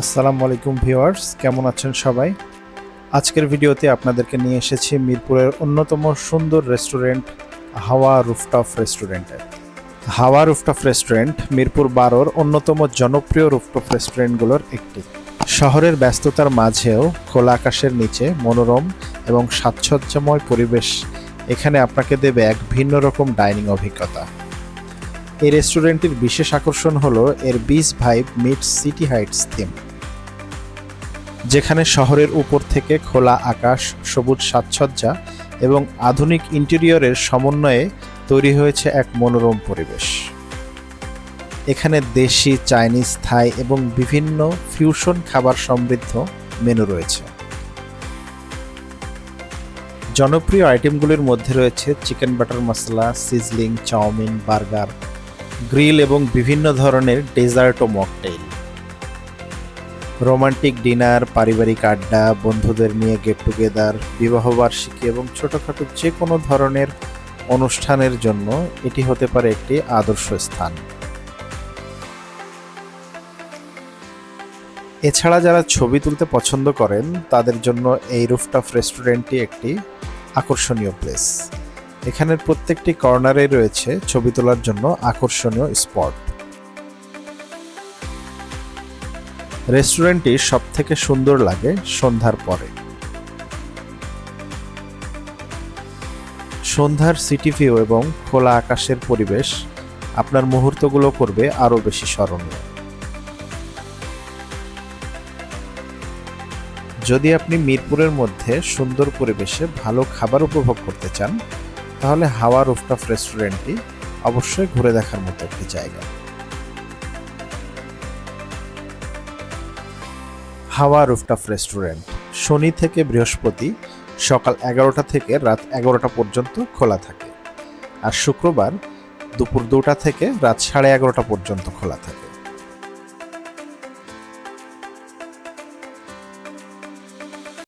আসসালামু আলাইকুম ভিউয়ার্স, কেমন আছেন সবাই? আজকের ভিডিওতে আপনাদেরকে নিয়ে এসেছি মিরপুরের অন্যতম সুন্দর রেস্টুরেন্ট হাওয়া রুফটপ রেস্টুরেন্টে। হাওয়া রুফটপ রেস্টুরেন্ট মিরপুর 12-র অন্যতম জনপ্রিয় রুফটপ রেস্টুরেন্টগুলোর একটি। শহরের ব্যস্ততার মাঝেও খোলা আকাশের নিচে মনোরম এবং সাজসজ্জাময় পরিবেশ এখানে আপনাকে দেবে এক ভিন্ন রকম ডাইনিং অভিজ্ঞতা। এই রেস্টুরেন্টটির বিশেষ আকর্ষণ হলো এর beach vibe meets city Heights theme, যেখানে শহরের উপর থেকে খোলা আকাশ, সবুজ সাজসজ্জা এবং আধুনিক ইন্টেরিয়রের সমন্বয়ে তৈরি হয়েছে এক মনোরম পরিবেশ। এখানে দেশি, চাইনিজ, থাই এবং বিভিন্ন ফিউশন খাবার সমৃদ্ধ মেনু রয়েছে। জনপ্রিয় আইটেমগুলির মধ্যে রয়েছে চিকেন বাটার মশলা, সিজলিং, চাউমিন, বার্গার, গ্রিল এবং বিভিন্ন ধরনের ডেজার্ট ও মকটেইল। রোমান্টিক ডিনার, পারিবারিক আড্ডা, বন্ধুদের নিয়ে গেট টুগেদার, বিবাহবার্ষিকী এবং ছোটখাটো যে কোনো ধরনের অনুষ্ঠানের জন্য এটি হতে পারে একটি আদর্শ স্থান। এছাড়া যারা ছবি তুলতে পছন্দ করেন তাদের জন্য এই রুফটপ রেস্টুরেন্টটি একটি আকর্ষণীয় প্লেস। এখানের প্রত্যেকটি কর্নারে রয়েছে ছবি তোলার জন্য আকর্ষণীয় স্পট। রেস্টুরেন্টটি সবথেকে সুন্দর লাগে সন্ধ্যার পরে। সন্ধ্যার সিটি ভিউ এবং খোলা আকাশের পরিবেশ আপনার মুহূর্তগুলো করবে আরও বেশি স্মরণীয়। যদি আপনি মিরপুরের মধ্যে সুন্দর পরিবেশে ভালো খাবার উপভোগ করতে চান, তাহলে হাওয়া রুফটপ রেস্টুরেন্টটি অবশ্যই ঘুরে দেখার মতো একটি জায়গা। হাওয়া রুফটপ রেস্টুরেন্ট শনি থেকে বৃহস্পতি সকাল 11টা থেকে রাত 11টা পর্যন্ত খোলা থাকে, আর শুক্রবার দুপুর 2টা থেকে রাত 11:30 পর্যন্ত খোলা থাকে।